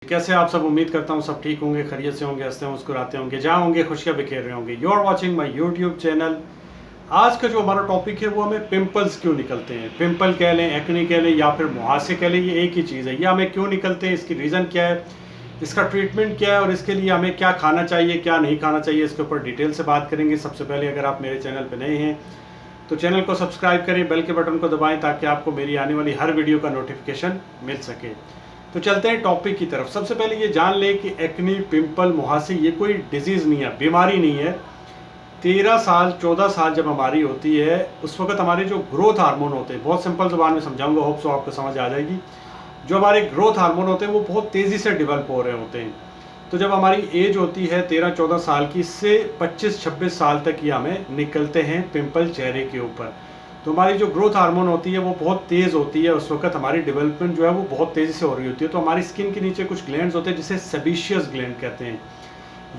कैसे आप सब, उम्मीद करता हूँ सब ठीक होंगे, खैरियत से होंगे, हंसते मुस्कुराते होंगे, जहाँ होंगे खुशियाँ बिखेर रहे होंगे। You are watching my YouTube channel. आज का जो हमारा टॉपिक है वो हमें पिंपल्स क्यों निकलते हैं। पिंपल कह लें, एक्ने कह लें या फिर मुहासे कह लें, ये एक ही चीज़ है। ये हमें क्यों निकलते हैं, इसकी रीज़न क्या है, इसका ट्रीटमेंट क्या है और इसके लिए हमें क्या खाना चाहिए क्या नहीं खाना चाहिए, इसके ऊपर डिटेल से बात करेंगे। सबसे पहले अगर आप मेरे चैनल पर नए हैं तो चैनल को सब्सक्राइब करें, बेल के बटन को दबाएं ताकि आपको मेरी आने वाली हर वीडियो का नोटिफिकेशन मिल सके। तो चलते हैं टॉपिक की तरफ। सबसे पहले ये जान लें कि एक्नी, पिंपल, मुहासे ये कोई डिजीज़ नहीं है, बीमारी नहीं है। 13 साल 14 साल जब हमारी होती है उस वक्त हमारे जो ग्रोथ हार्मोन होते हैं, बहुत सिंपल ज़ुबान में समझाऊंगा, होप सो आपको समझ आ जाएगी। जो हमारे ग्रोथ हार्मोन होते हैं वो बहुत तेज़ी से डेवलप हो रहे होते हैं। तो जब हमारी एज होती है 13-14 साल की, इससे 25-26 साल तक ये हमें निकलते हैं पिंपल चेहरे के ऊपर। तो हमारी जो ग्रोथ हार्मोन होती है वो बहुत तेज़ होती है, उस वक्त हमारी डेवलपमेंट जो है वो बहुत तेज़ी से हो रही होती है। तो हमारी स्किन के नीचे कुछ ग्लैंड्स होते हैं जिसे सेबेशियस ग्लैंड कहते हैं।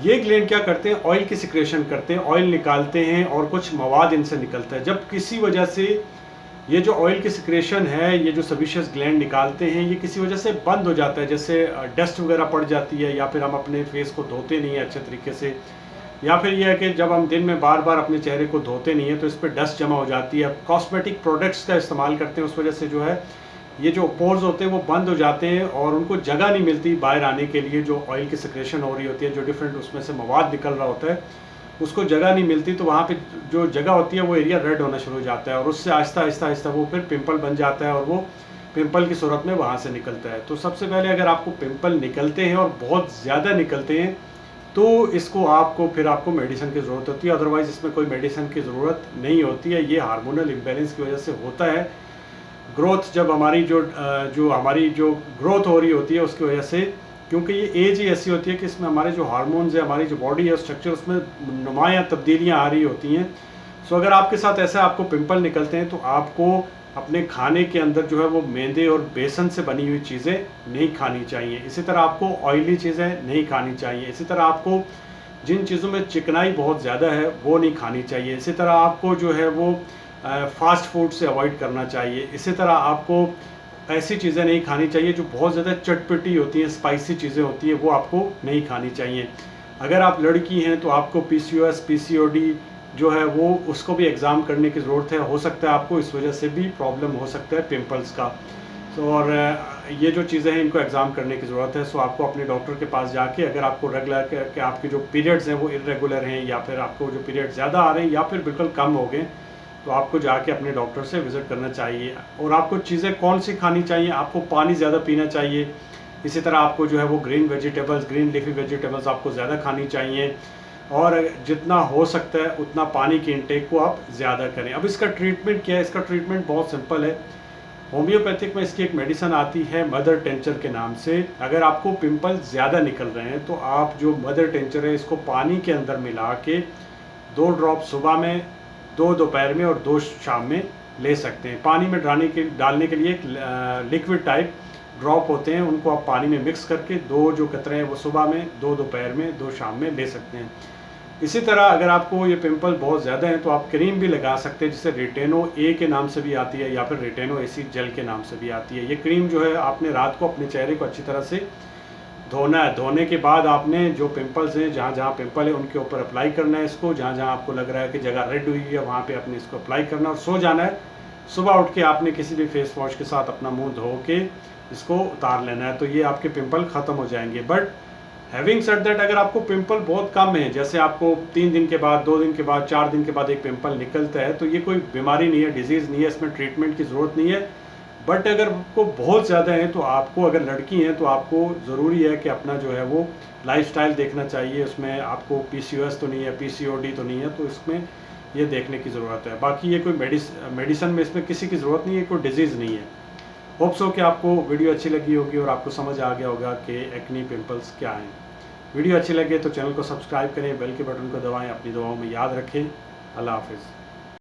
ये ग्लैंड क्या करते हैं, ऑयल की सिक्रेशन करते हैं, ऑयल निकालते हैं और कुछ मवाद इनसे निकलता है। जब किसी वजह से ये जो ऑयल की सिक्रेशन है, ये जो सेबेशियस ग्लैंड निकालते हैं, ये किसी वजह से बंद हो जाता है, जैसे डस्ट वगैरह पड़ जाती है या फिर हम अपने फेस को धोते नहीं हैं अच्छे तरीके से, या फिर यह है कि जब हम दिन में बार बार अपने चेहरे को धोते नहीं हैं तो इस पर डस्ट जमा हो जाती है। कॉस्मेटिक प्रोडक्ट्स का इस्तेमाल करते हैं, उस वजह से जो है ये जो पोर्स होते हैं वो बंद हो जाते हैं और उनको जगह नहीं मिलती बाहर आने के लिए। जो ऑयल की सिक्रेशन हो रही होती है, जो डिफरेंट उसमें से मवाद निकल रहा होता है, उसको जगह नहीं मिलती, तो वहाँ पे जो जगह होती है वो एरिया रेड होना शुरू हो जाता है और उससे आहिस्ता आहिस्ता आहिस्ता वो फिर पिंपल बन जाता है और वो पिंपल की सूरत में वहाँ से निकलता है। तो सबसे पहले अगर आपको पिंपल निकलते हैं और बहुत ज़्यादा निकलते हैं तो इसको आपको मेडिसिन की ज़रूरत होती है, अदरवाइज़ इसमें कोई मेडिसिन की ज़रूरत नहीं होती है। ये हार्मोनल इम्बैलेंस की वजह से होता है। ग्रोथ जब हमारी जो ग्रोथ हो रही होती है उसकी वजह से, क्योंकि ये एज ही ऐसी होती है कि इसमें हमारे जो हार्मोन्स है, हमारी जो बॉडी है, स्ट्रक्चर, उसमें नुमायाँ तब्दीलियाँ आ रही होती हैं। सो अगर आपके साथ ऐसा आपको पिंपल निकलते हैं तो आपको अपने खाने के अंदर जो है वो मैदे और बेसन से बनी हुई चीज़ें नहीं खानी चाहिए। इसी तरह आपको ऑयली चीज़ें नहीं खानी चाहिए। इसी तरह आपको जिन चीज़ों में चिकनाई बहुत ज़्यादा है वो नहीं खानी चाहिए। इसी तरह आपको जो है वो फास्ट फूड से अवॉइड करना चाहिए। इसी तरह आपको ऐसी चीज़ें नहीं खानी चाहिए जो बहुत ज़्यादा चटपटी होती हैं, स्पाइसी चीज़ें होती हैं, वो आपको नहीं खानी चाहिए। अगर आप लड़की हैं तो आपको PCOS PCOD जो है वो उसको भी एग्ज़ाम करने की ज़रूरत है। हो सकता है आपको इस वजह से भी प्रॉब्लम हो सकता है पिंपल्स का। और ये जो चीज़ें हैं इनको एग्ज़ाम करने की ज़रूरत है। सो आपको अपने डॉक्टर के पास जाके, अगर आपको रेगुलर के आपके जो पीरियड्स हैं वो इरेगुलर हैं या फिर आपको जो पीरियड ज़्यादा आ रहे हैं या फिर बिल्कुल कम हो गए, तो आपको जाके अपने डॉक्टर से विज़िट करना चाहिए। और आपको चीज़ें कौन सी खानी चाहिए, आपको पानी ज़्यादा पीना चाहिए। इसी तरह आपको जो है वो green vegetables, green leafy vegetables आपको ज़्यादा खानी चाहिए और जितना हो सकता है उतना पानी की इंटेक को आप ज़्यादा करें। अब इसका ट्रीटमेंट क्या है, इसका ट्रीटमेंट बहुत सिंपल है। होम्योपैथिक में इसकी एक मेडिसिन आती है मदर टेंचर के नाम से। अगर आपको पिंपल ज़्यादा निकल रहे हैं तो आप जो मदर टेंचर है इसको पानी के अंदर मिला के 2 ड्रॉप सुबह में, 2 दोपहर में और 2 शाम में ले सकते हैं। पानी में डालने के लिए एक लिक्विड टाइप ड्रॉप होते हैं, उनको आप पानी में मिक्स करके 2 जो कतरे हैं वो सुबह में, 2 दोपहर में, 2 शाम में ले सकते हैं। इसी तरह अगर आपको ये पिंपल बहुत ज़्यादा है तो आप क्रीम भी लगा सकते हैं, जिसे रेटेनो ए के नाम से भी आती है या फिर रेटेनो एसी जेल के नाम से भी आती है। ये क्रीम जो है आपने रात को अपने चेहरे को अच्छी तरह से धोना है। धोने के बाद आपने जो पिंपल्स हैं, जहाँ जहाँ पिंपल है उनके ऊपर अप्लाई करना है इसको। जहाँ जहाँ आपको लग रहा है कि जगह रेड हुई है वहाँ पे आपने इसको अप्लाई करना और सो जाना है। सुबह उठ के आपने किसी भी फेस वॉश के साथ अपना मुंह धो के इसको उतार लेना है, तो ये आपके पिंपल ख़त्म हो जाएंगे। बट हैविंग सेड दैट, अगर आपको पिंपल बहुत कम है, जैसे आपको 3 दिन के बाद, 2 दिन के बाद, 4 दिन के बाद एक पिंपल निकलता है, तो ये कोई बीमारी नहीं है, डिजीज़ नहीं है, इसमें ट्रीटमेंट की ज़रूरत नहीं है। बट अगर आपको बहुत ज़्यादा है तो आपको, अगर लड़की हैं तो आपको ज़रूरी है कि अपना जो है वो लाइफस्टाइल देखना चाहिए। उसमें आपको PCOS तो नहीं है, PCOD तो नहीं है, तो इसमें ये देखने की ज़रूरत है। बाकी ये कोई मेडिसिन में इसमें किसी की ज़रूरत नहीं है, कोई डिजीज़ नहीं है। होप सो कि आपको वीडियो अच्छी लगी होगी और आपको समझ आ गया होगा कि एक्नी, पिंपल्स क्या हैं। वीडियो अच्छी लगे तो चैनल को सब्सक्राइब करें, बेल के बटन को दबाएं, अपनी दुआओं में याद रखें। अल्लाह हाफिज़।